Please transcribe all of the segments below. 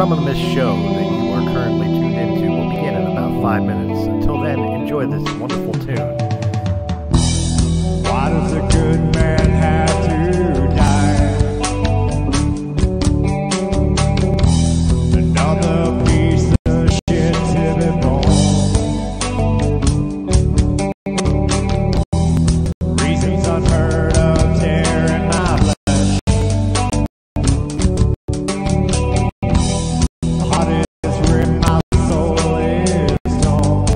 Rum of the Mist show that you are currently tuned into will begin in about 5 minutes. Until then, enjoy this wonderful tune. Why does a good man have to die? Another piece of shit to be born. Reasons unheard of tearing my flesh. Heart is ripped, my soul is torn.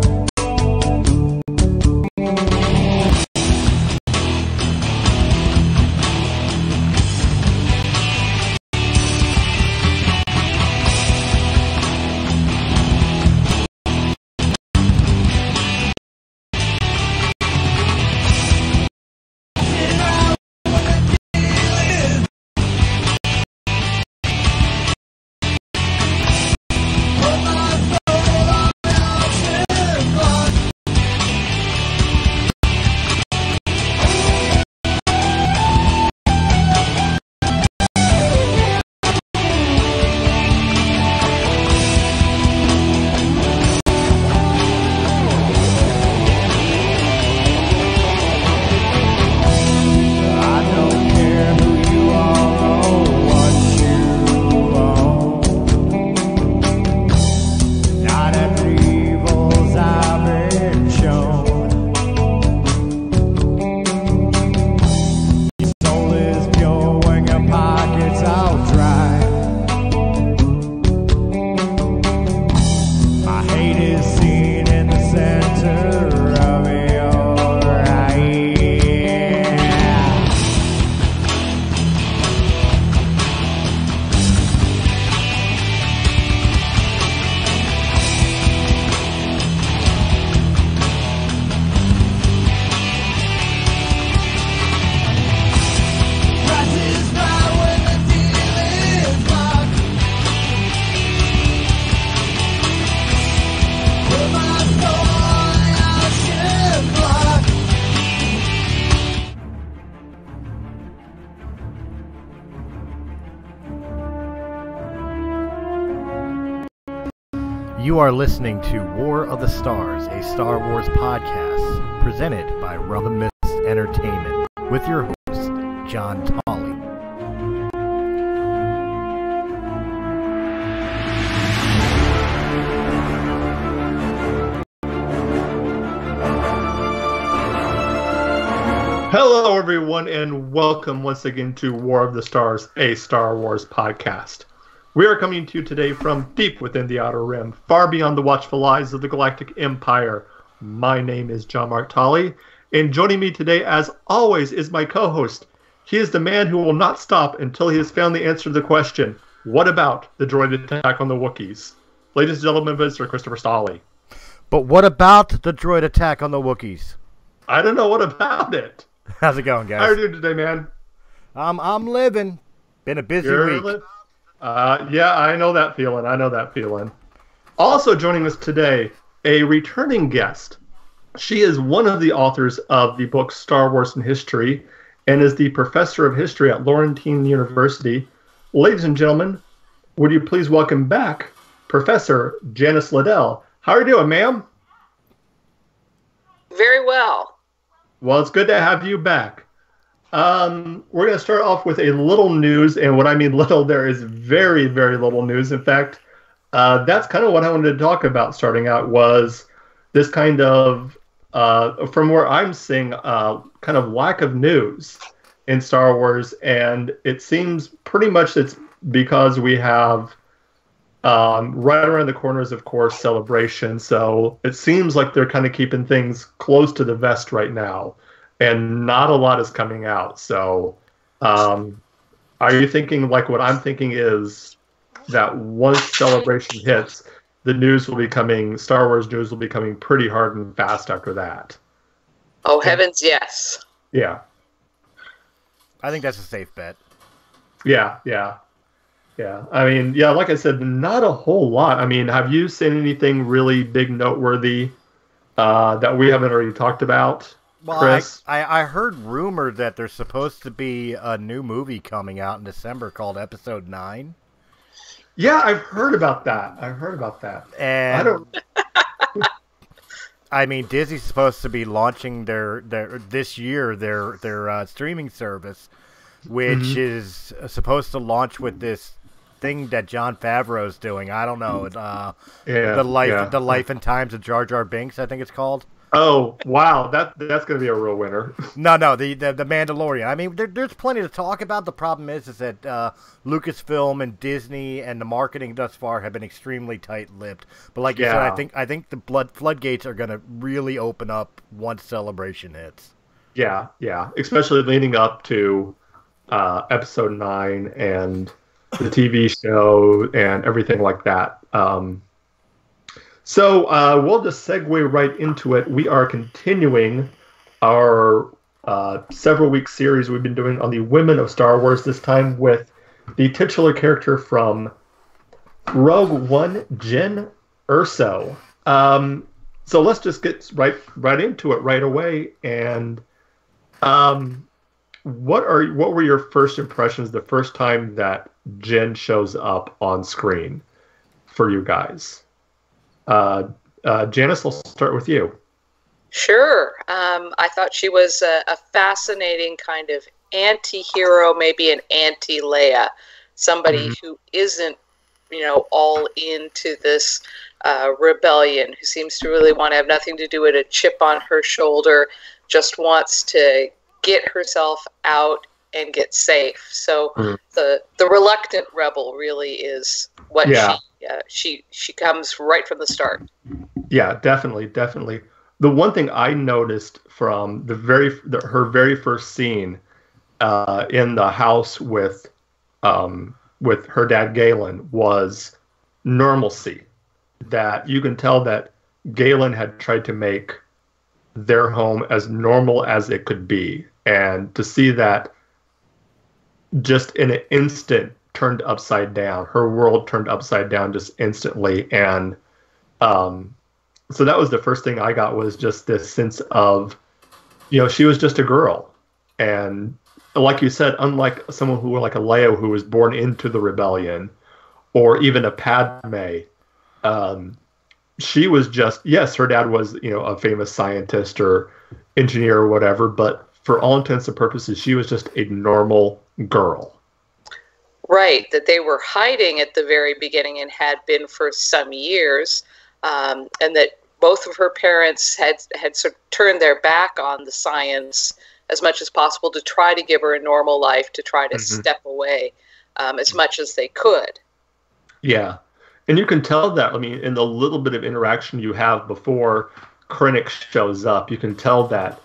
You are listening to War of the Stars, a Star Wars podcast presented by Rum of the Mist Entertainment, with your host, John Tolley. Hello, everyone, and welcome once again to War of the Stars, a Star Wars podcast. We are coming to you today from deep within the Outer Rim, far beyond the watchful eyes of the Galactic Empire. My name is John Mark Tolley, and joining me today, as always, is my co-host. He is the man who will not stop until he has found the answer to the question, what about the droid attack on the Wookiees? Ladies and gentlemen, Mr. Christopher Stolley. But what about the droid attack on the Wookiees? I don't know what about it. How's it going, guys? How are you doing today, man? I'm living. Been a busy week. Yeah, I know that feeling. Also joining us today, a returning guest. She is one of the authors of the book Star Wars and History and is the professor of history at Laurentine University. Ladies and gentlemen, would you please welcome back Professor Janice Liedl. How are you doing, ma'am? Very well. Well, it's good to have you back. We're going to start off with a little news, and when I mean little, there is very, very little news. In fact, that's kind of what I wanted to talk about starting out, was this kind of, from where I'm seeing, kind of lack of news in Star Wars, and it seems pretty much it's because we have, right around the corners, of course, Celebration, so it seems like they're kind of keeping things close to the vest right now. And not a lot is coming out. So, are you thinking like what I'm thinking is that once Celebration hits, the news will be coming, Star Wars news will be coming pretty hard and fast after that? Oh, heavens, yes. Yeah. I think that's a safe bet. Yeah. I mean, yeah, like I said, not a whole lot. I mean, have you seen anything really big, noteworthy that we haven't already talked about? Well, Chris? I heard rumored that there's supposed to be a new movie coming out in December called Episode 9. Yeah, I've heard about that. I And don't. I mean, Disney's supposed to be launching their this year their streaming service, which Mhm. is supposed to launch with this thing that Jon Favreau's doing. I don't know. Yeah, yeah. The life and times of Jar Jar Binks, I think it's called. Oh wow, that's going to be a real winner. No, the Mandalorian. I mean, there's plenty to talk about. The problem is that Lucasfilm and Disney and the marketing thus far have been extremely tight-lipped. But like you said, Yeah. I think the floodgates are going to really open up once Celebration hits. Yeah, yeah. Especially leading up to episode 9 and the TV show and everything like that. So we'll just segue right into it. We are continuing our several week series we've been doing on the women of Star Wars, this time with the titular character from Rogue One, Jyn Erso. So let's just get right into it right away. And what were your first impressions the first time that Jyn shows up on screen for you guys? Janice, we'll start with you. Sure. I thought she was a fascinating kind of anti-hero, maybe an anti-Leia, somebody who isn't, all into this rebellion, who seems to really want to have nothing to do with a chip on her shoulder, just wants to get herself out and get safe. So the reluctant rebel really is what she comes right from the start. Yeah, definitely. The one thing I noticed from her very first scene in the house with her dad Galen was normalcy. That you can tell that Galen had tried to make their home as normal as it could be, and to see that just in an instant turned upside down. Her world turned upside down just instantly, and so that was the first thing I got, was just this sense of, she was just a girl, and like you said, unlike someone who like a Leia who was born into the rebellion, or even a Padme, she was just, yes, her dad was a famous scientist or engineer or whatever, but for all intents and purposes, she was just a normal girl. Right, that they were hiding at the very beginning and had been for some years, and that both of her parents had sort of turned their back on the science as much as possible to try to give her a normal life, to try to step away as much as they could. Yeah. And you can tell that, in the little bit of interaction you have before Krennic shows up, you can tell that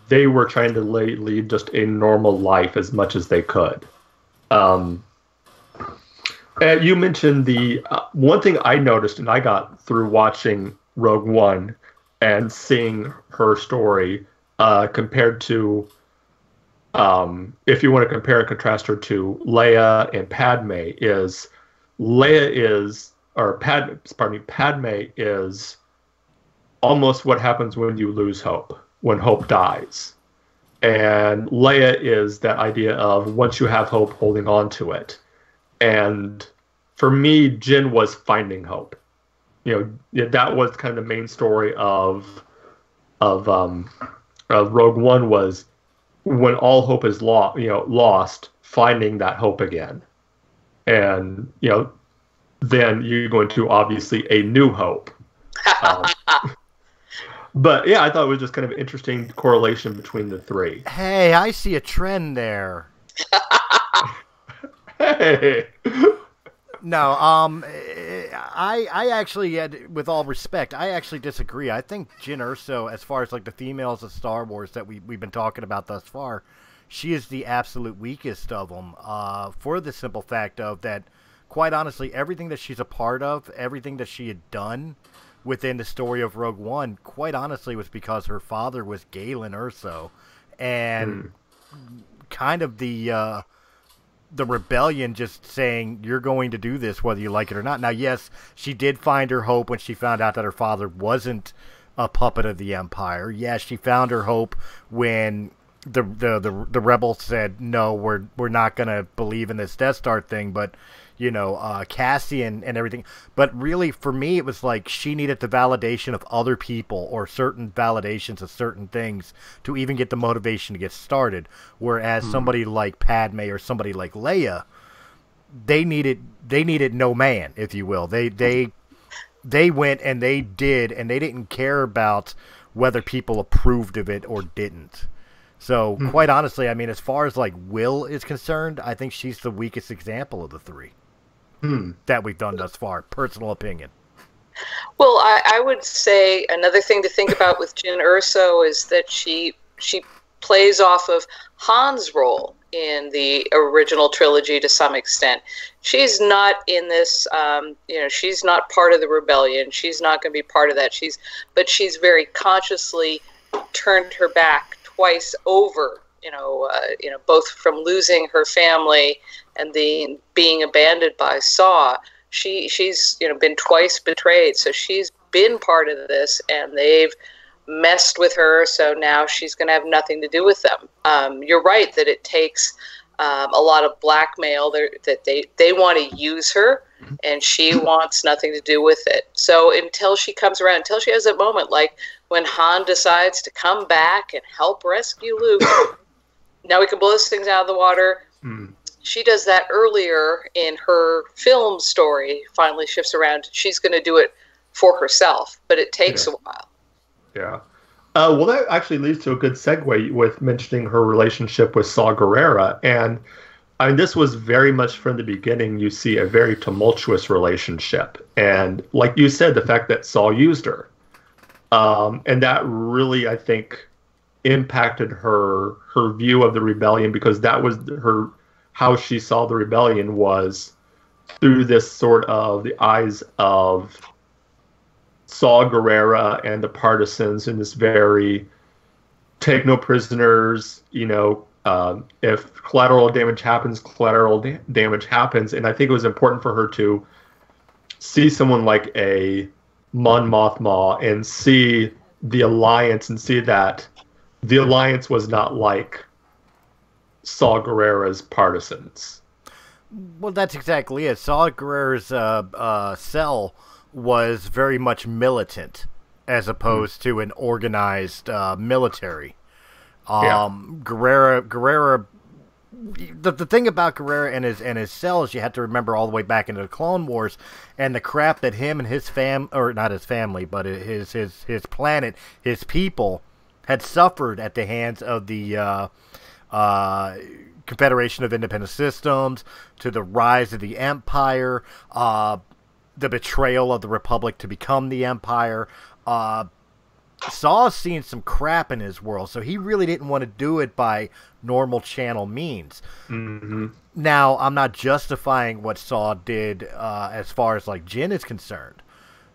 they were trying to lead just a normal life as much as they could. You mentioned the one thing I noticed, and I got through watching Rogue One and seeing her story compared to, if you want to compare and contrast her to Leia and Padme, Padme is almost what happens when you lose hope, when hope dies. And Leia is that idea of once you have hope, holding on to it. And for me, Jyn was finding hope. That was kind of the main story of Rogue One, was when all hope is lost, finding that hope again. And then you go into obviously a new hope. But yeah, I thought it was just kind of an interesting correlation between the three. Hey, I see a trend there. Hey. No, I actually, with all respect, I actually disagree. I think Jyn Erso, as far as like the females of Star Wars that we've been talking about thus far, she is the absolute weakest of them. For the simple fact of that, quite honestly, everything that she's a part of, everything that she had done within the story of Rogue One, quite honestly, was because her father was Galen Erso, and kind of the rebellion just saying, you're going to do this whether you like it or not. Now, yes, she did find her hope when she found out that her father wasn't a puppet of the Empire. Yes, she found her hope when the rebels said no, we're not gonna believe in this Death Star thing, but Cassian and everything. But really, for me, it was like she needed the validation of other people or certain validations of certain things to even get the motivation to get started. Whereas somebody like Padme or somebody like Leia, they needed no man, if you will. They went and they did, and they didn't care about whether people approved of it or didn't. So, quite honestly, I mean, as far as like will is concerned, I think she's the weakest example of the three that we've done thus far. Personal opinion. Well, I would say another thing to think about with Jyn Erso is that she plays off of Han's role in the original trilogy to some extent. She's not in this, she's not part of the rebellion. She's not going to be part of that. But she's very consciously turned her back twice over, both from losing her family and then being abandoned by Saw. She's been twice betrayed, so she's been part of this, and they've messed with her, so now she's going to have nothing to do with them. You're right that it takes a lot of blackmail that they want to use her, and she wants nothing to do with it. So until she comes around, until she has that moment, like when Han decides to come back and help rescue Luke, now we can blow those things out of the water. She does that earlier in her film story, finally shifts around. She's going to do it for herself, but it takes a while. Yeah. Well, that actually leads to a good segue with mentioning her relationship with Saw Gerrera. And I mean, this was very much from the beginning, you see a very tumultuous relationship. And like you said, the fact that Saw used her. And that really, I think, impacted her view of the rebellion, because that was how she saw the rebellion was through this sort of the eyes of Saw Gerrera and the partisans in this very take no prisoners, if collateral damage happens, damage happens. And I think it was important for her to see someone like a Mon Mothma and see the alliance and see that the alliance was not like Saw Gerrera's partisans. Well, that's exactly it. Saw Gerrera's cell was very much militant as opposed to an organized military. Gerrera, the thing about Gerrera and his cell is you have to remember all the way back into the Clone Wars and the crap that him and his or not his family, but his planet, his people had suffered at the hands of the Confederation of Independent Systems, to the rise of the Empire, the betrayal of the Republic to become the Empire. Saw's seen some crap in his world, so he really didn't want to do it by normal channel means. Now, I'm not justifying what Saw did as far as like Jyn is concerned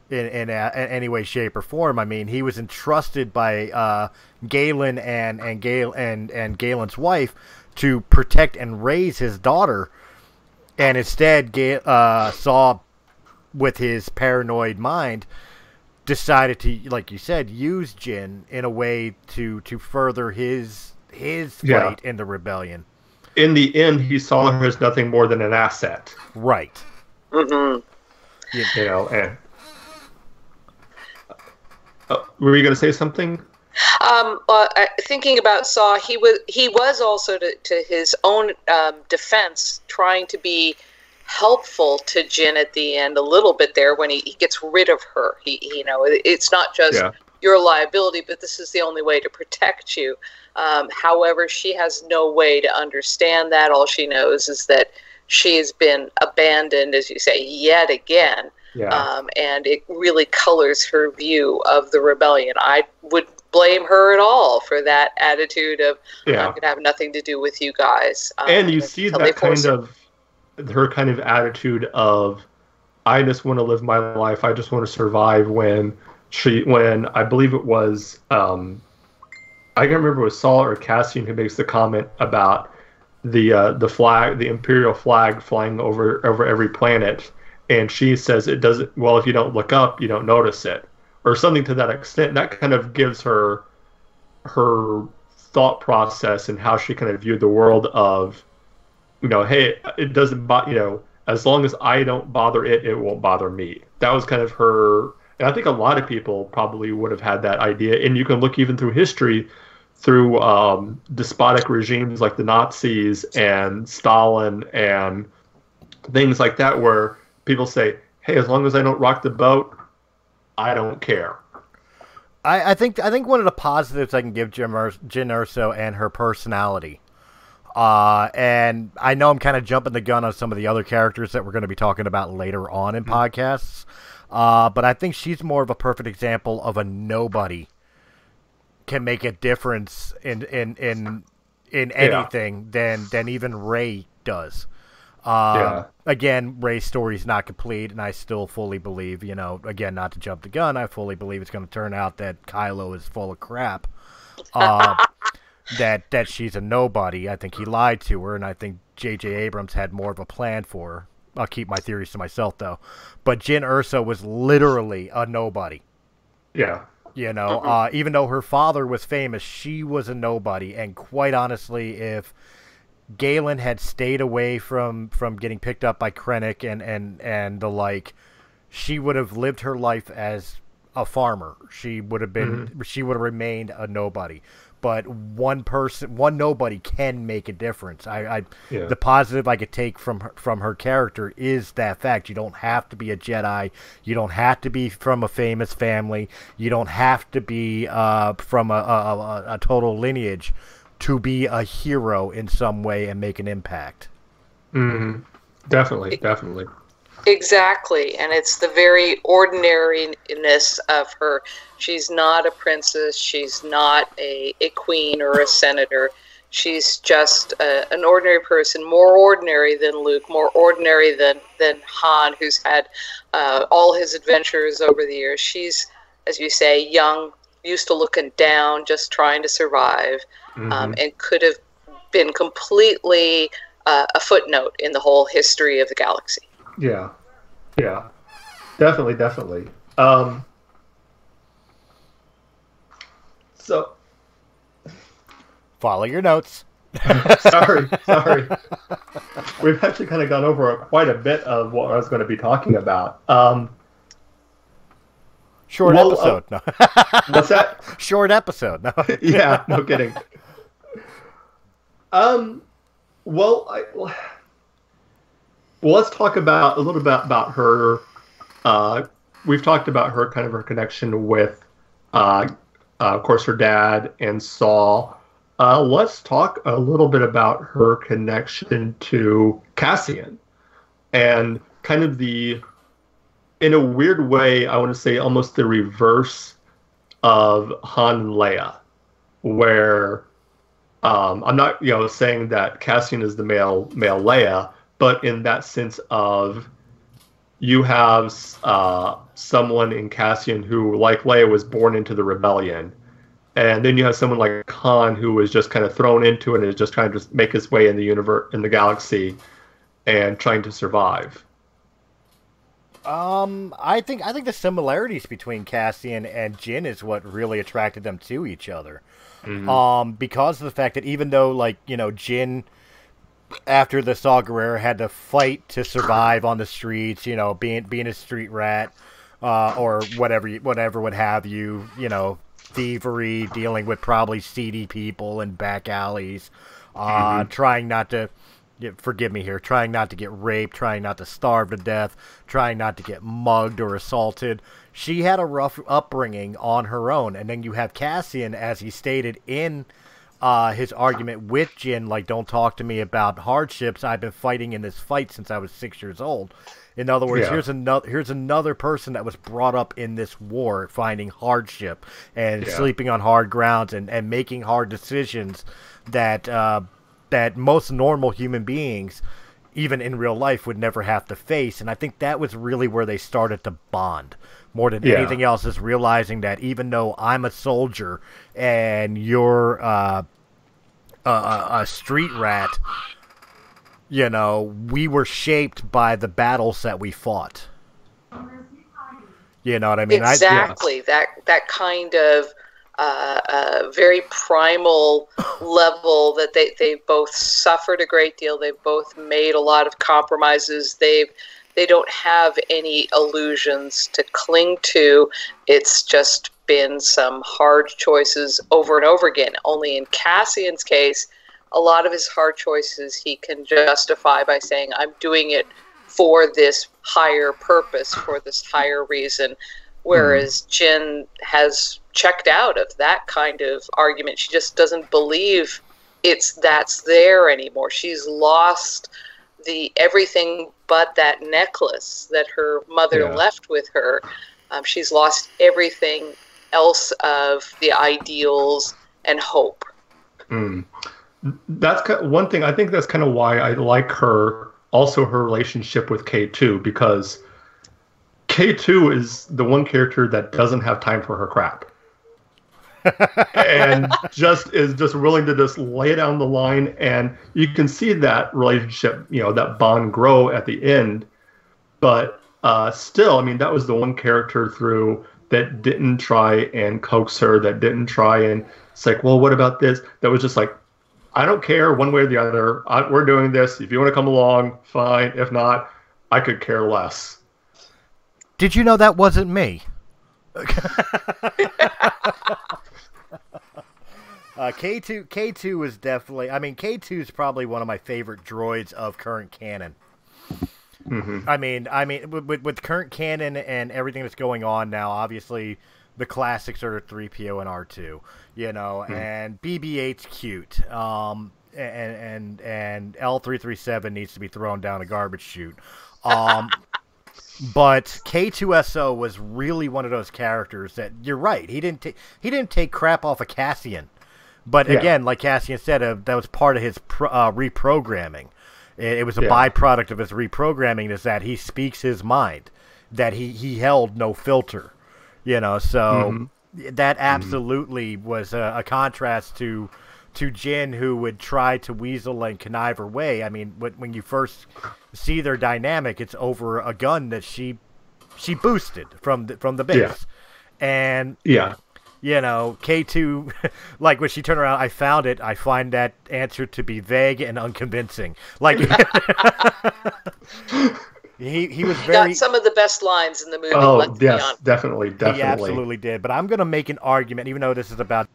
in any way, shape, or form. I mean, he was entrusted by Galen and Galen's wife to protect and raise his daughter, and instead Saw, with his paranoid mind, decided to, like you said, use Jyn in a way to further his fight in the rebellion. In the end, he saw her as nothing more than an asset. Right. And were you going to say something? Thinking about Saw, he was also to his own defense trying to be helpful to Jyn at the end a little bit there when he gets rid of her. It's not just your liability, but this is the only way to protect you. However, she has no way to understand that. All she knows is that she has been abandoned, as you say, yet again. And it really colors her view of the rebellion. I would blame her at all for that attitude of, I'm going to have nothing to do with you guys. And you see that kind of her kind of attitude of, I just want to live my life, I just want to survive, when I believe it was I can't remember if it was Saul or Cassian who makes the comment about the flag, the Imperial flag flying over every planet, and she says it doesn't, well, if you don't look up, you don't notice it, or something to that extent. And that kind of gives her thought process and how she kind of viewed the world of, hey, it doesn't as long as I don't bother it, it won't bother me. That was kind of her, and I think a lot of people probably would have had that idea. And you can look even through history, through despotic regimes like the Nazis and Stalin and things like that, where people say, hey, as long as I don't rock the boat, I don't care. I think one of the positives I can give Jyn Erso and her personality, and I know I'm kind of jumping the gun on some of the other characters that we're going to be talking about later on in podcasts, but I think she's more of a perfect example of a nobody can make a difference in anything than even Rey does. Again, Rey's story's not complete, and I still fully believe, again, not to jump the gun, I fully believe it's going to turn out that Kylo is full of crap. That she's a nobody. I think he lied to her, and I think J.J. Abrams had more of a plan for her. I'll keep my theories to myself, though. But Jyn Erso was literally a nobody. Yeah. Even though her father was famous, she was a nobody. And quite honestly, if Galen had stayed away from getting picked up by Krennic and the like, she would have lived her life as a farmer. She would have been she would have remained a nobody. But one nobody can make a difference. The positive I could take from her character is that fact. You don't have to be a Jedi. You don't have to be from a famous family. You don't have to be from a total lineage to be a hero in some way and make an impact. Mm-hmm. Definitely. Exactly, and it's the very ordinariness of her. She's not a princess. She's not a queen or a senator. She's just an ordinary person, more ordinary than Luke, more ordinary than Han, who's had all his adventures over the years. She's, as you say, young, used to looking down, just trying to survive, and could have been completely a footnote in the whole history of the galaxy. Yeah, definitely. So, follow your notes. sorry. We've actually kind of gone over quite a bit of what I was going to be talking about. Short episode. No. What's that? Short episode. No. Yeah, no kidding. Well, let's talk about a little bit about her. We've talked about her kind of her connection with, of course, her dad and Saul. Let's talk a little bit about her connection to Cassian, and kind of in a weird way, I want to say almost the reverse of Han and Leia, where I'm not saying that Cassian is the male Leia. But in that sense of, you have someone in Cassian who, like Leia, was born into the rebellion. And then you have someone like Han who was just kind of thrown into it and is just trying to make his way in the universe, in the galaxy, and trying to survive. I think the similarities between Cassian and Jyn is what really attracted them to each other. Because of the fact that even though, Jyn, after the Saw Gerrera, had to fight to survive on the streets, being a street rat, or whatever would have you, thievery, dealing with probably seedy people in back alleys, trying not to, forgive me here, trying not to get raped, trying not to starve to death, trying not to get mugged or assaulted. She had a rough upbringing on her own. And then you have Cassian, as he stated in his argument with Jyn, don't talk to me about hardships. I've been fighting in this fight since I was 6 years old. In other words, here's another person that was brought up in this war, finding hardship and sleeping on hard grounds and making hard decisions that most normal human beings, even in real life, would never have to face. And I think that was really where they started to bond. More than anything else, is realizing that even though I'm a soldier and you're a street rat, we were shaped by the battles that we fought. You know what I mean? Exactly. That kind of a very primal level that they both suffered a great deal. They've both made a lot of compromises. They don't have any illusions to cling to. It's just been some hard choices over and over again. Only in Cassian's case, a lot of his hard choices he can justify by saying, I'm doing it for this higher purpose, for this higher reason. Whereas Jyn has checked out of that kind of argument. She just doesn't believe that's there anymore. She's lost everything but that necklace that her mother left with her. She's lost everything else of the ideals and hope. That's one thing. I think that's kind of why I like her. Also, her relationship with K2, because K2 is the one character that doesn't have time for her crap. And is just willing to just lay down the line, and you can see that relationship, that bond grow at the end. But still, I mean, that was the one character through that didn't try and coax her, that didn't try and it's like, well, what about this? That was just like, I don't care one way or the other. We're doing this. If you want to come along, fine. If not, I could care less. Did you know that wasn't me? K2 was definitely... I mean, K2 is probably one of my favorite droids of current canon. I mean, with current canon and everything that's going on now, obviously the classics are 3PO and R2, and BB-8's cute, and L337 needs to be thrown down a garbage chute. But K2SO was really one of those characters that, you're right, he didn't take crap off of Cassian. But again, like Cassian said, that was part of his reprogramming. It was a byproduct of his reprogramming, is that he speaks his mind, that he held no filter, so that absolutely was a contrast to Jyn, who would try to weasel and connive her way. I mean, when you first see their dynamic, it's over a gun that she boosted from the base. And K2, like when she turned around, I found it. I find that answer to be vague and unconvincing. Like he was very... got some of the best lines in the movie. Oh, yes, definitely. He absolutely did. But I'm going to make an argument, even though this is about...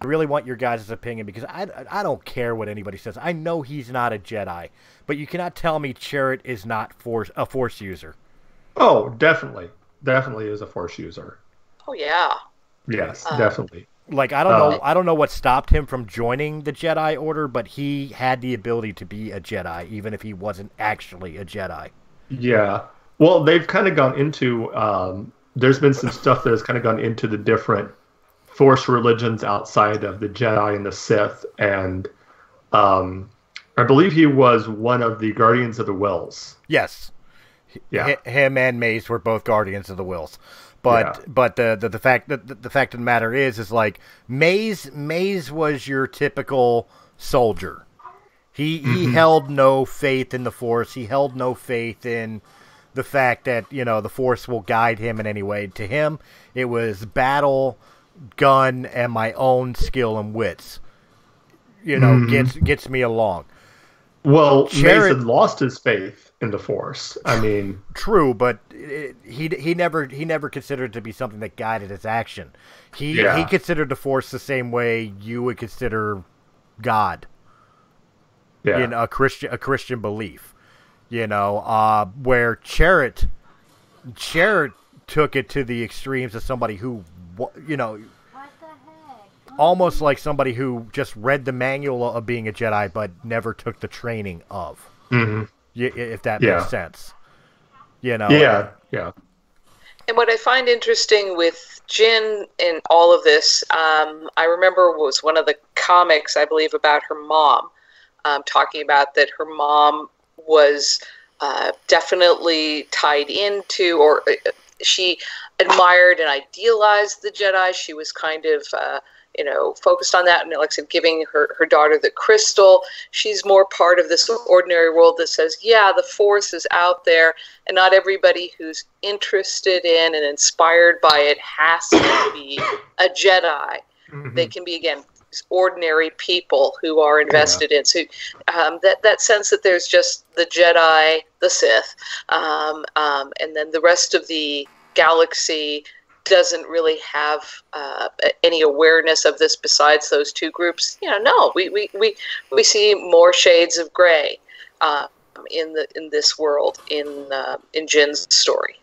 I really want your guys' opinion, because I don't care what anybody says. I know he's not a Jedi, but you cannot tell me Chirrut is not a Force user. Oh, definitely. Definitely is a Force user. Oh, yeah. Yes, definitely. Like, I don't know what stopped him from joining the Jedi Order, but he had the ability to be a Jedi, even if he wasn't actually a Jedi. Yeah. Well, they've kind of gone into... there's been some stuff that has kind of gone into the different Force religions outside of the Jedi and the Sith, and I believe he was one of the Guardians of the Whills. Yes. Yeah. Him and Mace were both Guardians of the Whills. But the fact of the matter is like Maze was your typical soldier. He held no faith in the Force. He held no faith in the fact that the Force will guide him in any way. To him, it was battle, gun, and my own skill and wits. Gets me along. Well, Mace had lost his faith in the Force. I mean, true, but he never considered it to be something that guided his action. He considered the Force the same way you would consider God. Yeah, a Christian belief. Where Chirrut took it to the extremes of somebody who, almost like somebody who just read the manual of being a Jedi, but never took the training of. If that makes sense. Yeah. And what I find interesting with Jyn in all of this, I remember was one of the comics, I believe, about her mom, talking about that her mom was definitely tied into, or she admired and idealized the Jedi. She was kind of focused on that. And like I said, giving her daughter the crystal. She's more part of this ordinary world that says, yeah, the Force is out there, and not everybody who's interested in and inspired by it has to be a Jedi. Mm-hmm. They can be, again, ordinary people who are invested in. So that sense that there's just the Jedi, the Sith, and then the rest of the galaxy doesn't really have any awareness of this besides those two groups. No, we see more shades of gray in this world in Jyn's story.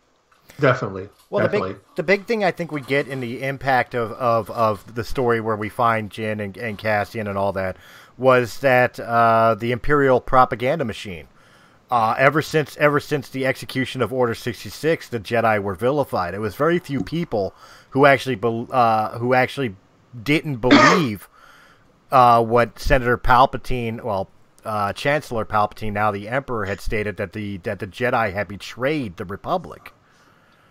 Definitely. Well, definitely. The big thing I think we get in the impact of the story where we find Jyn and Cassian and all that was that the Imperial propaganda machine. Ever since the execution of Order 66, the Jedi were vilified. It was very few people who actually didn't believe what Senator Palpatine, Chancellor Palpatine, now the Emperor, had stated that the Jedi had betrayed the Republic.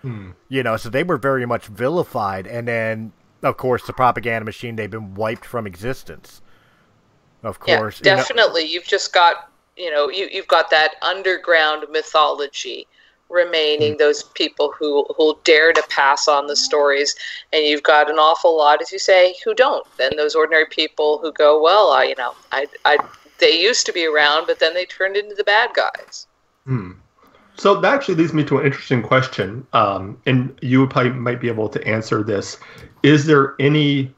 So they were very much vilified, and then of course the propaganda machine, they've been wiped from existence. Of course, definitely. You've just got. You've got that underground mythology remaining, those people who'll dare to pass on the stories, and you've got an awful lot, as you say, who don't. And those ordinary people who go, well, they used to be around, but then they turned into the bad guys. So that actually leads me to an interesting question, and you probably might be able to answer this. Is there any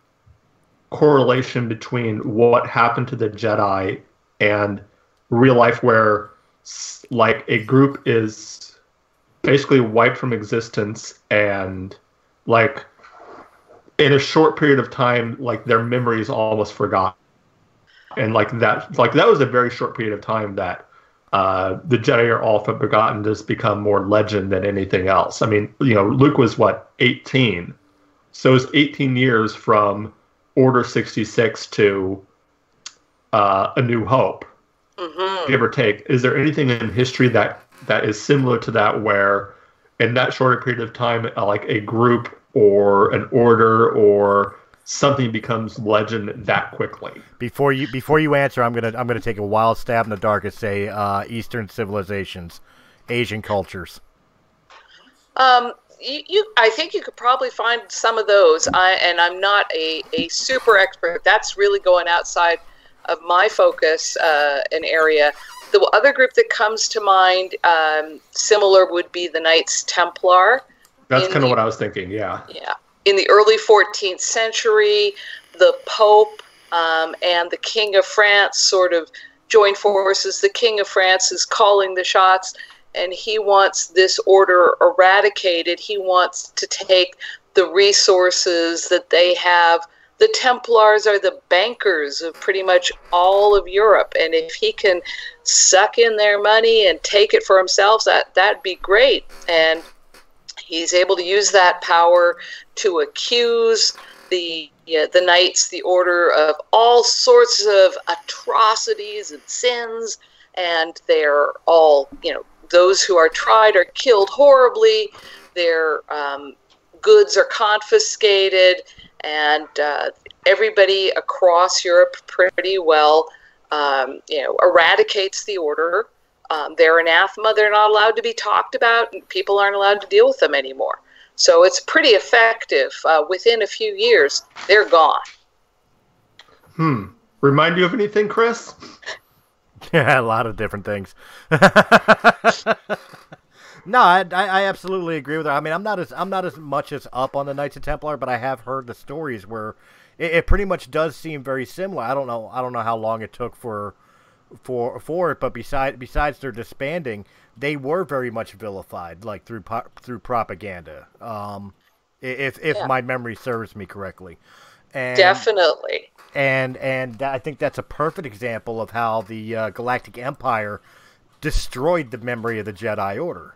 correlation between what happened to the Jedi and real life, where like a group is basically wiped from existence, and like in a short period of time, like their memory is almost forgotten, and that was a very short period of time that the Jedi are all forgotten, just become more legend than anything else. I mean, Luke was 18, so it was 18 years from Order 66 to A New Hope. Mm-hmm. Give or take. Is there anything in history that is similar to that, where in that shorter period of time, like a group or an order or something becomes legend that quickly? Before you answer, I'm gonna take a wild stab in the dark and say Eastern civilizations, Asian cultures. I think you could probably find some of those. I'm not a super expert. That's really going outside of my focus, an area. The other group that comes to mind, similar, would be the Knights Templar. That's kind of what I was thinking, yeah. Yeah. In the early 14th century, the Pope and the King of France sort of joined forces. The King of France is calling the shots, and he wants this order eradicated. He wants to take the resources that they have. The Templars are the bankers of pretty much all of Europe, and if he can suck in their money and take it for himself, that'd be great. And he's able to use that power to accuse the Knights, the Order, of all sorts of atrocities and sins, and they're all, those who are tried are killed horribly. Their goods are confiscated. And everybody across Europe pretty well, eradicates the order. They're anathema. They're not allowed to be talked about, and people aren't allowed to deal with them anymore. So it's pretty effective. Within a few years, they're gone. Remind you of anything, Chris? Yeah, a lot of different things. No, I absolutely agree with her. I mean, I'm not as much as up on the Knights of Templar, but I have heard the stories where it pretty much does seem very similar. I don't know how long it took for it, but besides their disbanding, they were very much vilified, like through propaganda. If my memory serves me correctly. And, definitely. And I think that's a perfect example of how the Galactic Empire destroyed the memory of the Jedi Order.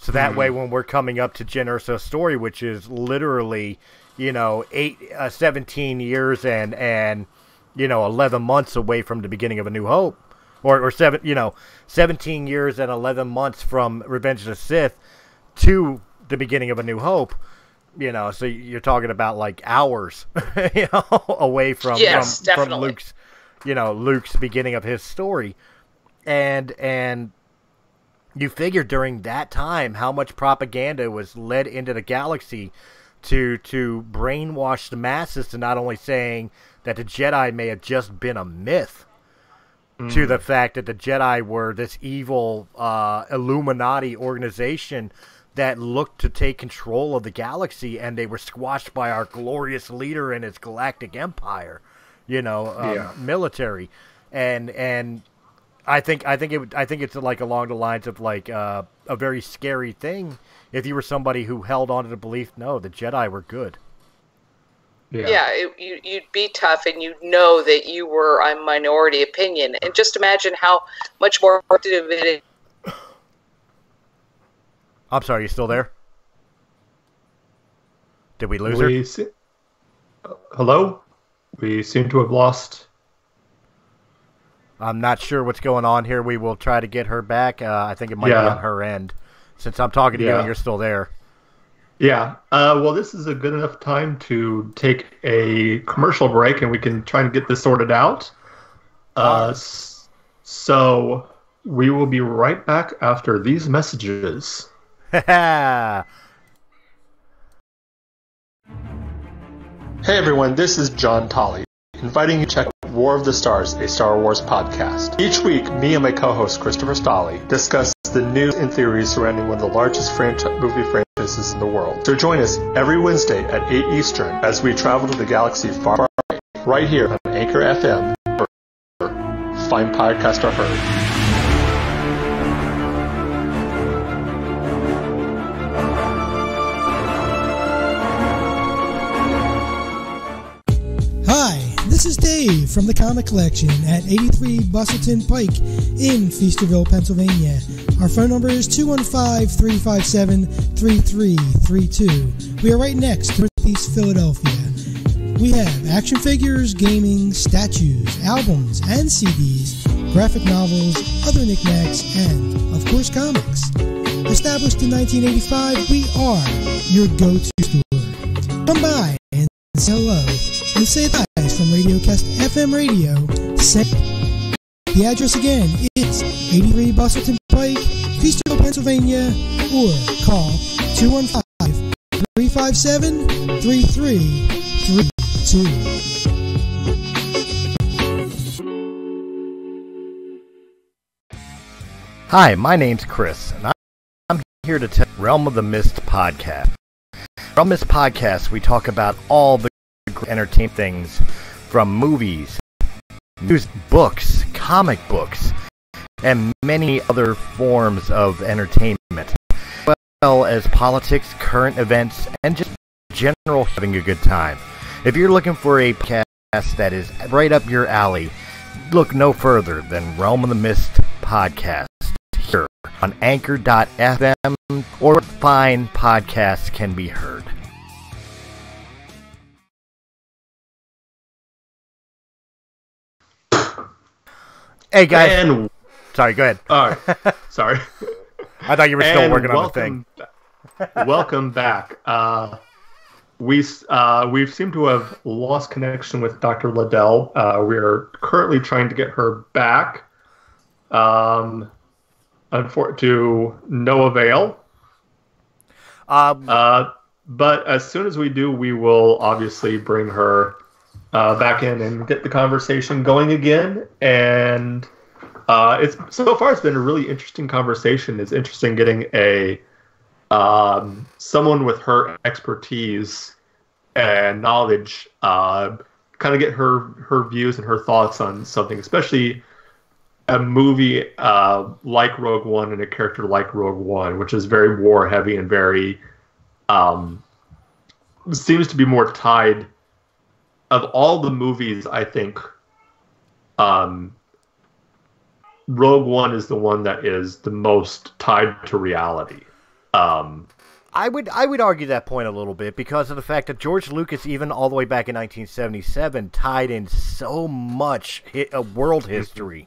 So that way, when we're coming up to Jyn Erso's story, which is literally, 17 years and 11 months away from the beginning of A New Hope, or 17 years and 11 months from Revenge of the Sith to the beginning of A New Hope, So you're talking about like hours, away from Luke's, Luke's beginning of his story, and you figure during that time how much propaganda was led into the galaxy to brainwash the masses to not only saying that the Jedi may have just been a myth, to the fact that the Jedi were this evil Illuminati organization that looked to take control of the galaxy, and they were squashed by our glorious leader and his galactic empire, military, and I think it's like along the lines of like a very scary thing if you were somebody who held on to the belief, no, the Jedi were good. Yeah, you'd be tough, and you'd know that you were a minority opinion, and just imagine how much more productive it is. I'm sorry, you still there? Did we lose her? Hello? We seem to have lost. I'm not sure what's going on here. We will try to get her back. I think it might be on her end, since I'm talking to you and you're still there. Yeah. Well, this is a good enough time to take a commercial break, and we can try and get this sorted out. So we will be right back after these messages. Hey everyone, this is John Tolley, inviting you to check out War of the Stars, a Star Wars podcast. Each week, me and my co-host Christopher Stolley discuss the news and theories surrounding one of the largest movie franchises in the world. So join us every Wednesday at 8 Eastern as we travel to the galaxy far away, right here on Anchor FM, where fine podcasts are heard. Hi, this is Dave from the Comic Collection at 83 Bustleton Pike in Feasterville, Pennsylvania. Our phone number is 215-357-3332. We are right next to Northeast Philadelphia. We have action figures, gaming, statues, albums, and CDs, graphic novels, other knickknacks, and, of course, comics. Established in 1985, we are your go-to store. Come by and say hello. And say hi from RadioCast FM Radio. The address again is 83 Bustleton Pike, Feasterville, Pennsylvania, or call 215-357-3332. Hi, my name's Chris, and I'm here to tell Realm of the Mist podcast. Realm of the Mist podcast, we talk about all the entertain things, from movies, news, books, comic books, and many other forms of entertainment, as well as politics, current events, and just general having a good time. If you're looking for a podcast that is right up your alley, look no further than Realm of the Mist podcast here on Anchor.fm, or fine podcasts can be heard. Hey guys, sorry, go ahead. All right, sorry. I thought you were still working on the thing. Welcome back. We seem to have lost connection with Dr. Liddell. We are currently trying to get her back. To no avail. But as soon as we do, we will obviously bring her back in and get the conversation going again. And it's been a really interesting conversation. It's interesting getting someone with her expertise and knowledge, kind of get her views and her thoughts on something, especially a movie like Rogue One and a character like Rogue One, which is very war heavy and very seems to be more tied. Of all the movies, I think Rogue One is the one that is the most tied to reality. I would argue that point a little bit because of the fact that George Lucas, even all the way back in 1977, tied in so much world history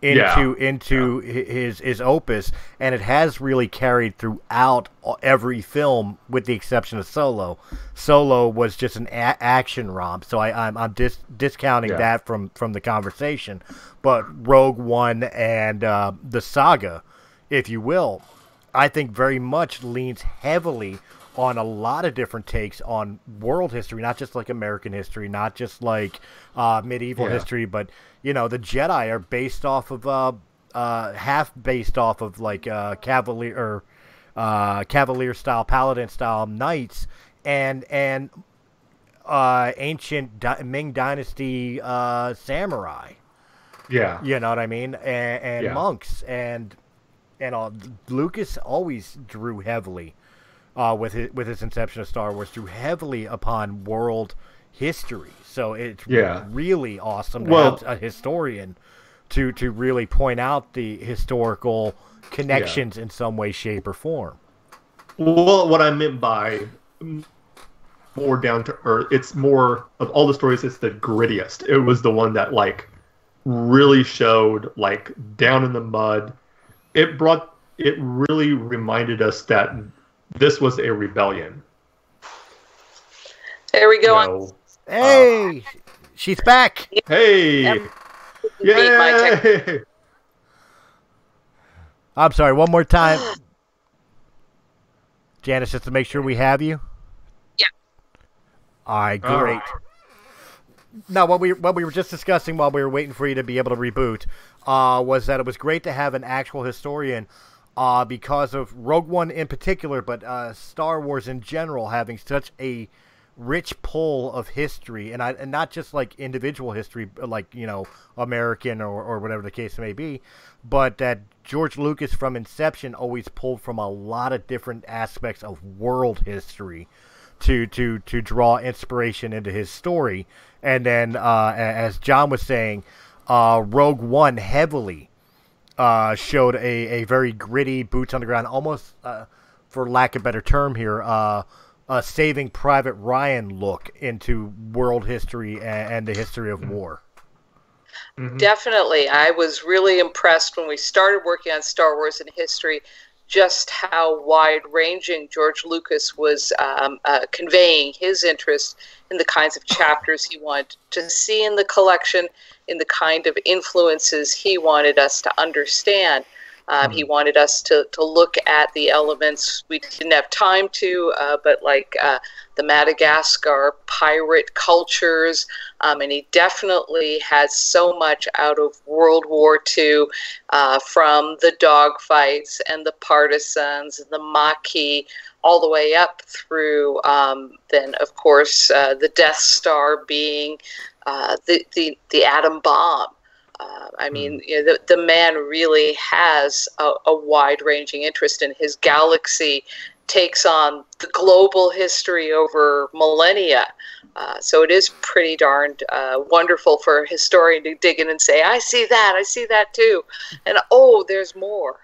into his opus, and it has really carried throughout every film with the exception of Solo. Solo was just an action romp, so I'm discounting that from the conversation. But Rogue One and the saga, if you will, I think very much leans heavily on a lot of different takes on world history, not just like American history, not just like medieval history, but the Jedi are based off of half based off of like Cavalier style, Paladin style knights, and ancient Ming Dynasty samurai. Yeah, you know what I mean, and monks and all. Lucas always drew heavily. With his inception of Star Wars, drew heavily upon world history. So it's really awesome to have a historian to really point out the historical connections in some way, shape, or form. Well, what I meant by more down to earth, it's more of all the stories, it's the grittiest. It was the one that like really showed like down in the mud. It really reminded us that this was a rebellion. There we go. Hey, she's back. Hey, yay! I'm sorry. One more time, Janice, just to make sure we have you. Yeah. All right, great. Now, what we were just discussing while we were waiting for you to be able to reboot was that it was great to have an actual historian. Because of Rogue One in particular, but Star Wars in general having such a rich pull of history, and not just like individual history, like American or whatever the case may be, but that George Lucas from inception always pulled from a lot of different aspects of world history to draw inspiration into his story, and then as John was saying, Rogue One heavily. Showed a very gritty, boots on the ground, almost, for lack of a better term here, a Saving Private Ryan look into world history and the history of war. Mm-hmm. Definitely. I was really impressed when we started working on Star Wars and history, just how wide-ranging George Lucas was conveying his interest in the kinds of chapters he wanted to see in the collection, in the kind of influences he wanted us to understand. He wanted us to look at the elements we didn't have time to, but like the Madagascar pirate cultures, and he definitely had so much out of World War II, from the dogfights and the partisans and the Maquis, all the way up through then, of course, the Death Star being the atom bomb. I mean, the man really has a wide-ranging interest, and his galaxy takes on the global history over millennia. So it is pretty darned wonderful for a historian to dig in and say, I see that too. And, oh, there's more.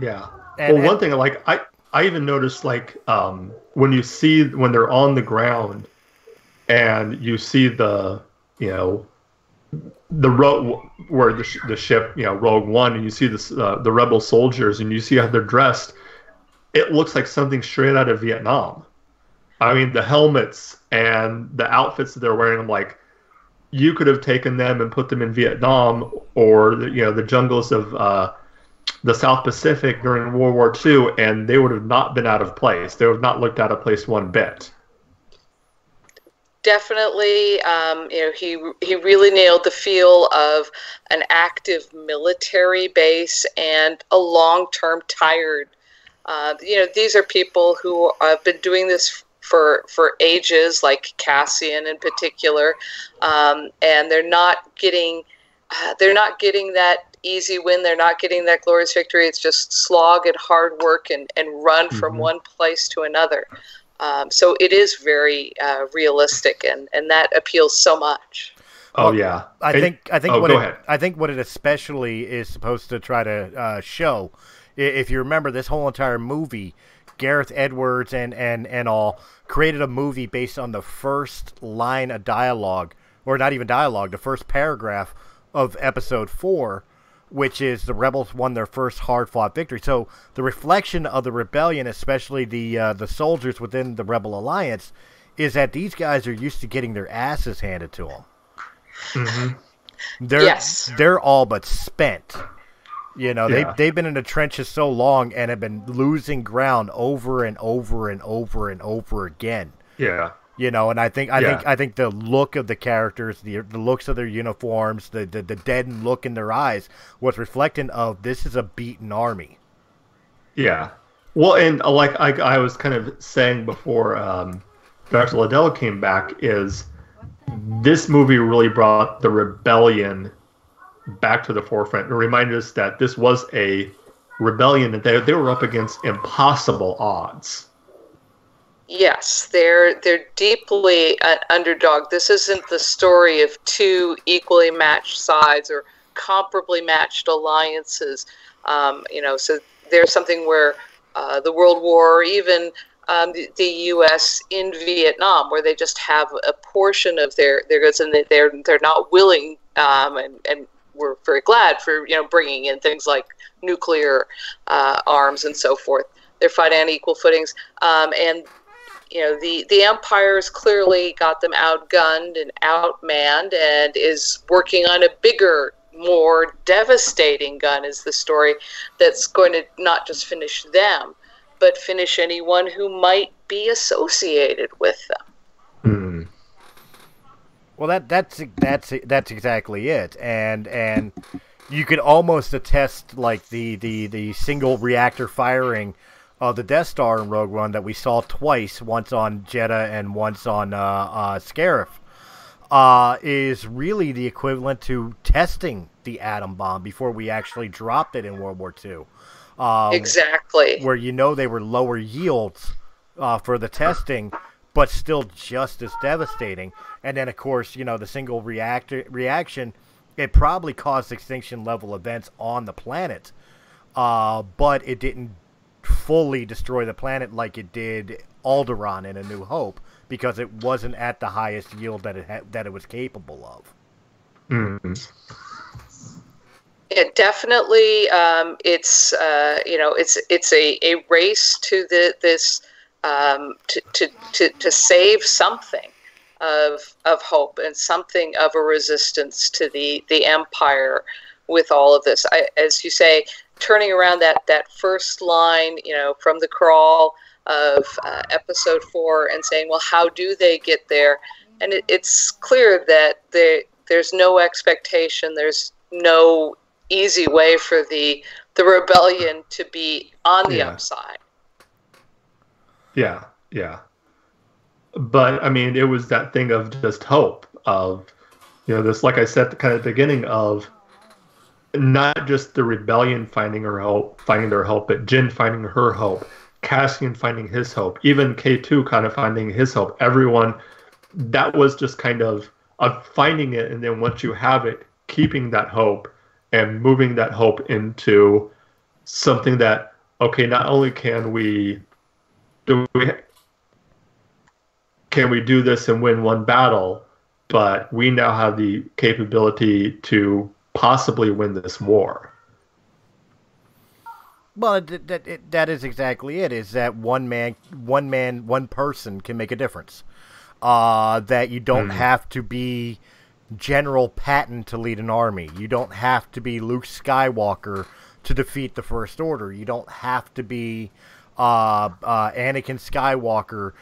Yeah. One thing, like, I even noticed, like, when they're on the ground and you see the road where the ship, Rogue One, and you see the rebel soldiers, and you see how they're dressed, it looks like something straight out of Vietnam. I mean, the helmets and the outfits that they're wearing, I'm like, you could have taken them and put them in Vietnam or the jungles of the South Pacific during World War II, and they would have not been out of place. They would have not looked out of place one bit. Definitely, he really nailed the feel of an active military base and a long-term tired. These are people who have been doing this for ages, like Cassian in particular, and they're not getting that easy win. They're not getting that glorious victory. It's just slog and hard work and run from one place to another. So it is very realistic, and that appeals so much. Oh, well, yeah. I think go ahead. I think what it especially is supposed to try to show, if you remember this whole entire movie, Gareth Edwards and all created a movie based on the first line of dialogue, or not even dialogue, the first paragraph of Episode 4, which is the rebels won their first hard-fought victory. So the reflection of the rebellion, especially the soldiers within the Rebel Alliance, is that these guys are used to getting their asses handed to them. Mm-hmm. They're all but spent. You know, Yeah. they've been in the trenches so long and have been losing ground over and over and over and over again. Yeah. You know, and I think the look of the characters, the looks of their uniforms, the deadened look in their eyes was reflecting of this is a beaten army. Yeah. Well, and like I was kind of saying before Dr. Liddell came back, is this movie really brought the rebellion back to the forefront and reminded us that this was a rebellion and they were up against impossible odds. Yes, they're deeply an underdog. This isn't the story of two equally matched sides or comparably matched alliances. So there's something where the World War, or even the U.S. in Vietnam, where they just have a portion of their goods, and they're not willing, and we're very glad for bringing in things like nuclear arms and so forth. They're fighting on equal footings, and the Empire's clearly got them outgunned and outmanned, and is working on a bigger, more devastating gun, is the story that's going to not just finish them, but finish anyone who might be associated with them. Well, that's exactly it, and you could almost attest like the single reactor firing of the Death Star in Rogue One that we saw twice, once on Jeddah and once on Scarif, is really the equivalent to testing the atom bomb before we actually dropped it in World War II. Exactly. Where they were lower yields for the testing, but still just as devastating. And then, of course, the single reaction, it probably caused extinction level events on the planet, but it didn't fully destroy the planet like it did Alderaan in A New Hope, because it wasn't at the highest yield that it was capable of. Mm-hmm. Yeah, definitely. It's a race to to save something of hope and something of a resistance to the Empire with all of this. As you say, turning around that first line, from the crawl of Episode 4, and saying, well, how do they get there? And it's clear that there's no expectation, there's no easy way for the rebellion to be on the upside. Yeah, yeah. But, I mean, it was that thing of just hope of, this, like I said, kind of the beginning of not just the rebellion finding their hope, but Jyn finding her hope, Cassian finding his hope, even K2 kind of finding his hope. Everyone, that was just kind of finding it, and then once you have it, keeping that hope and moving that hope into something that, okay, not only can we do this and win one battle, but we now have the capability to possibly win this war. Well, that is exactly it. Is that one person can make a difference. That you don't have to be General Patton to lead an army. You don't have to be Luke Skywalker to defeat the First Order. You don't have to be Anakin Skywalker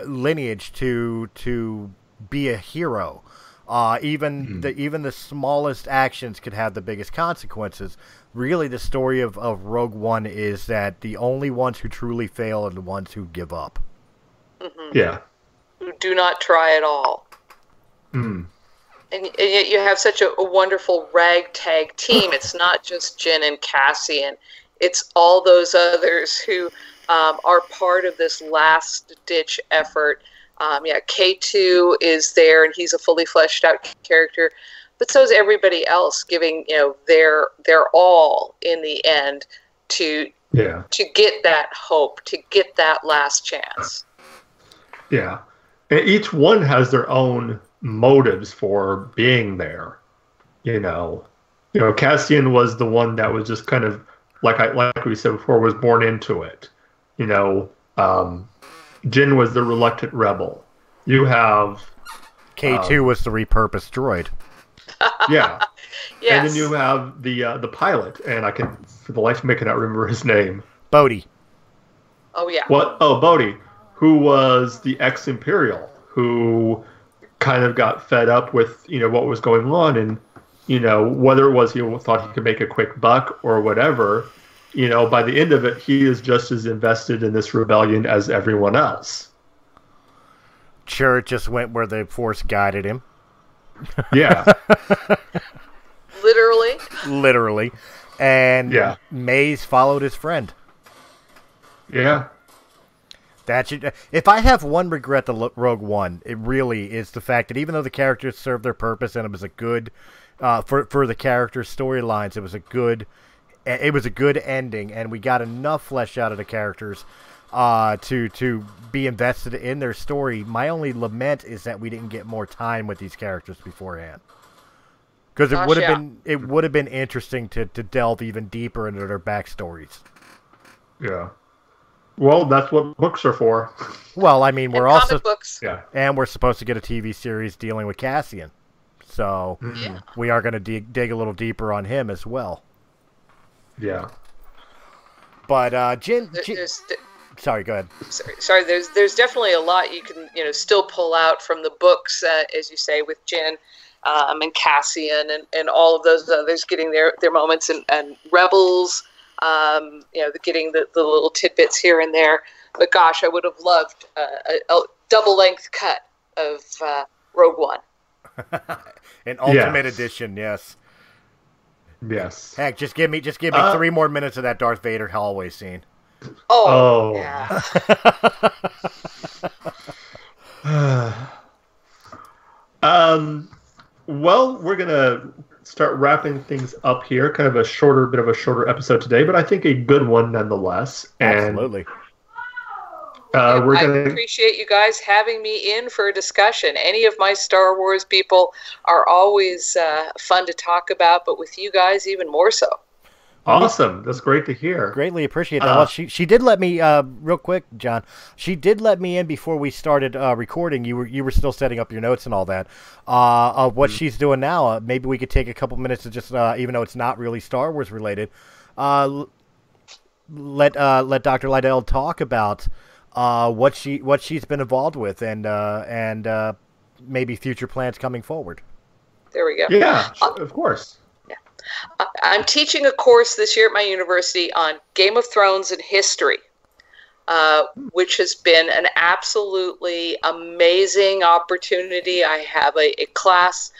lineage to be a hero. Even the smallest actions could have the biggest consequences. Really, the story of Rogue One is that the only ones who truly fail are the ones who give up. Mm-hmm. Yeah. Who do not try at all. Mm. And yet you have such a wonderful ragtag team. It's not just Jyn and Cassian. It's all those others who are part of this last-ditch effort. K2 is there, and he's a fully fleshed out character, but so is everybody else, giving their all in the end to get that hope, to get that last chance. Yeah, and each one has their own motives for being there. Cassian was the one that was just kind of like we said before, was born into it. Jyn was the reluctant rebel. You have K2 was the repurposed droid. Yeah. Yes. And then you have the pilot, and I can, for the life of me, cannot remember his name. Bodhi. Oh, yeah. What? Oh, Bodhi, who was the ex-Imperial, who kind of got fed up with, what was going on, and, whether it was he thought he could make a quick buck or whatever, by the end of it, he is just as invested in this rebellion as everyone else. Sure, it just went where the Force guided him. Yeah. Literally. And yeah. Maze followed his friend. Yeah. If I have one regret to Rogue One, it really is the fact that even though the characters served their purpose and it was a good, for the characters' storylines, it was a good ending, and we got enough flesh out of the characters to be invested in their story. My only lament is that we didn't get more time with these characters beforehand. Because it would have been interesting to delve even deeper into their backstories. Yeah. Well, that's what books are for. Well, I mean, we're also books. Yeah, and we're supposed to get a TV series dealing with Cassian, so we are going to dig a little deeper on him as well. Yeah. But Jyn, sorry, go ahead. Sorry. There's definitely a lot you can still pull out from the books, as you say, with Jyn. And Cassian and all of those others getting their moments, and Rebels, getting the little tidbits here and there. But gosh, I would have loved a double-length cut of Rogue One. An Ultimate Edition, yes. Yes. Heck, just give me 3 more minutes of that Darth Vader hallway scene. Oh. Yeah. Well, we're going to start wrapping things up here. Kind of a shorter episode today, but I think a good one nonetheless. Absolutely. I appreciate you guys having me in for a discussion. Any of my Star Wars people are always fun to talk about, but with you guys, even more so. Awesome. That's great to hear. Greatly appreciate that. Well, she did let me, real quick, John, she did let me in before we started recording. You were still setting up your notes and all that. Of what she's doing now, maybe we could take a couple minutes to just, even though it's not really Star Wars related, let Dr. Liedl talk about what she's been involved with and maybe future plans coming forward. There we go. Yeah, of course. I'm teaching a course this year at my university on Game of Thrones and history, which has been an absolutely amazing opportunity. I have a class,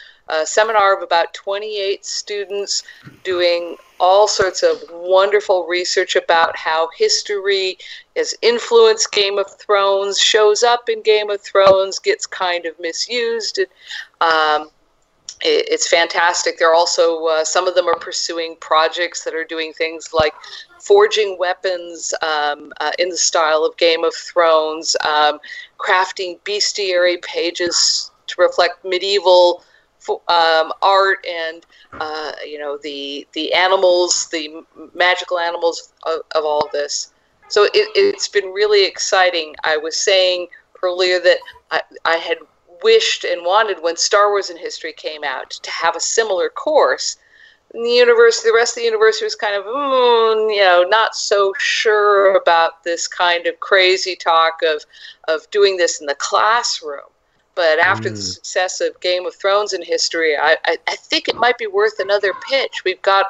seminar of about 28 students doing all sorts of wonderful research about how history has influenced Game of Thrones, shows up in Game of Thrones, gets kind of misused. It's fantastic. They're also, some of them are pursuing projects that are doing things like forging weapons in the style of Game of Thrones, crafting bestiary pages to reflect medieval art, and the animals, the magical animals of all this. So it's been really exciting. I was saying earlier that I had wished and wanted, when Star Wars and History came out, to have a similar course. And the rest of the university was kind of, not so sure about this kind of crazy talk of doing this in the classroom. But after the success of Game of Thrones and History, I think it might be worth another pitch. We've got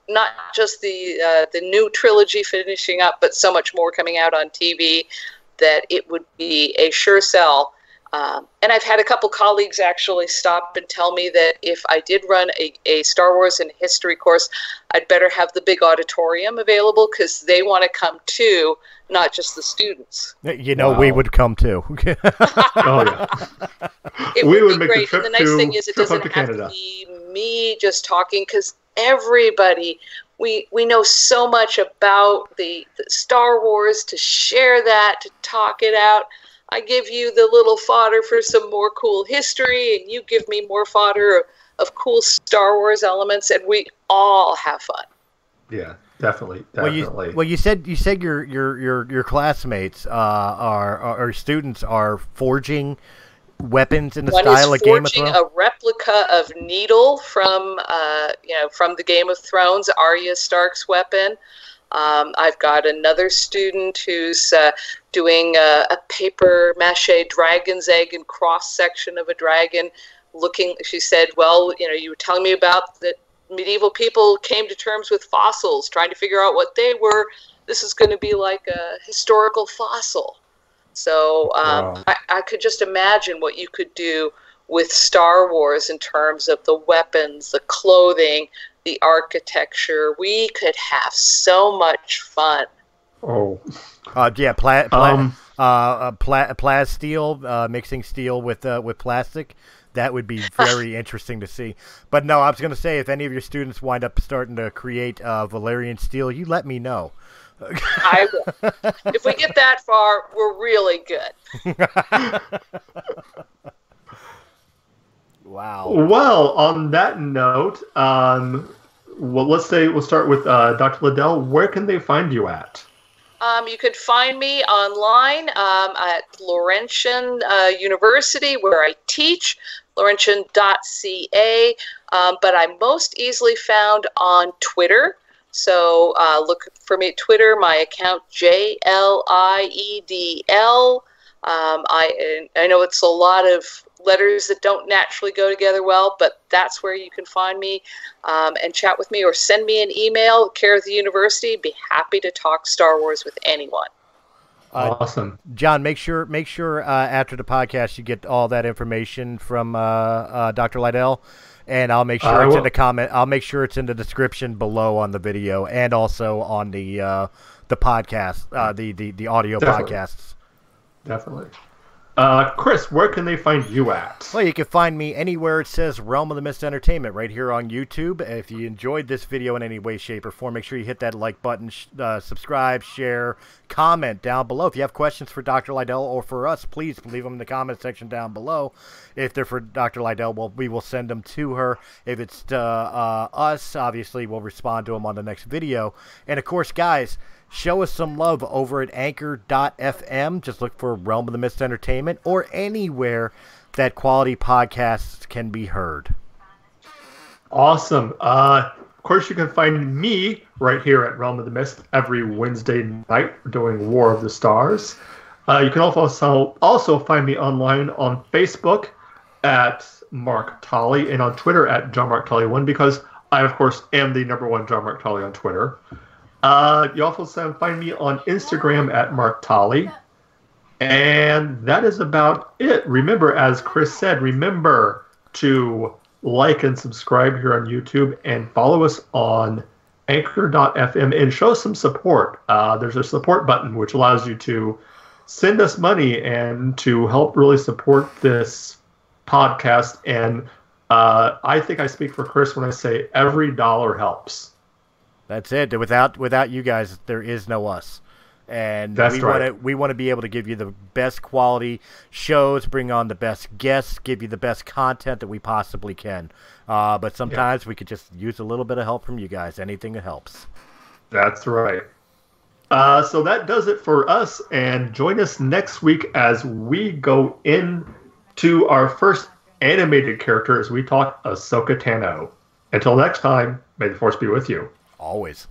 not just the new trilogy finishing up, but so much more coming out on TV that it would be a sure sell. And I've had a couple colleagues actually stop and tell me that if I did run a Star Wars and History course, I'd better have the big auditorium available, because they want to come too, not just the students. Wow. We would come too. Oh, yeah. It would be great. And the nice thing is, it doesn't have to be me just talking, because everybody, we know so much about the Star Wars, to share that, to talk it out. I give you the little fodder for some more cool history, and you give me more fodder of cool Star Wars elements, and we all have fun. Yeah, definitely. Well, you said your classmates or students are forging weapons in the style of Game of Thrones. One is forging a replica of Needle from the Game of Thrones, Arya Stark's weapon. I've got another student who's doing a paper mache dragon's egg and cross section of a dragon. She said, "Well, you were telling me about that medieval people came to terms with fossils, trying to figure out what they were. This is going to be like a historical fossil." So Wow. I could just imagine what you could do with Star Wars in terms of the weapons, the clothing, the architecture. We could have so much fun. Oh. Yeah, plasteel, mixing steel with plastic. That would be very interesting to see. But no, I was going to say, if any of your students wind up starting to create Valyrian steel, you let me know. I will. If we get that far, we're really good. Wow. Well, on that note, let's say we'll start with Dr. Liedl. Where can they find you at? You could find me online at Laurentian University, where I teach, laurentian.ca, but I'm most easily found on Twitter. So look for me at Twitter, my account, JLIEDL. I know it's a lot of letters that don't naturally go together well, but that's where you can find me and chat with me, or send me an email, care of the university. Be happy to talk Star Wars with anyone. Awesome. John, make sure after the podcast you get all that information from Dr. Liedl, and I'll make sure it's in the comment. I'll make sure it's in the description below on the video, and also on the podcast, the audio podcasts. Definitely. Chris, where can they find you at? Well, you can find me anywhere it says Realm of the Mist Entertainment, right here on YouTube. If you enjoyed this video in any way, shape, or form, make sure you hit that like button, subscribe, share, comment down below. If you have questions for Dr. Liedl or for us, please leave them in the comment section down below. If they're for Dr. Liedl, we will send them to her. If it's to us, obviously, we'll respond to them on the next video. And, of course, guys, show us some love over at anchor.fm. Just look for Realm of the Mist Entertainment, or anywhere that quality podcasts can be heard. Awesome. Of course, you can find me right here at Realm of the Mist every Wednesday night doing War of the Stars. You can also find me online on Facebook at Mark Tolley, and on Twitter at JohnMarkTolley1, because I, of course, am the #1 John Mark Tolley on Twitter. You also find me on Instagram at Mark Tolley. And that is about it. Remember, as Chris said, remember to like and subscribe here on YouTube, and follow us on anchor.fm, and show some support. There's a support button which allows you to send us money and to help really support this podcast. And I think I speak for Chris when I say every dollar helps. That's it. Without you guys, there is no us. And we want to be able to give you the best quality shows, bring on the best guests, give you the best content that we possibly can. But sometimes we could just use a little bit of help from you guys. Anything that helps. That's right. So that does it for us. And join us next week as we go into our first animated character as we talk Ahsoka Tano. Until next time, may the Force be with you. Always.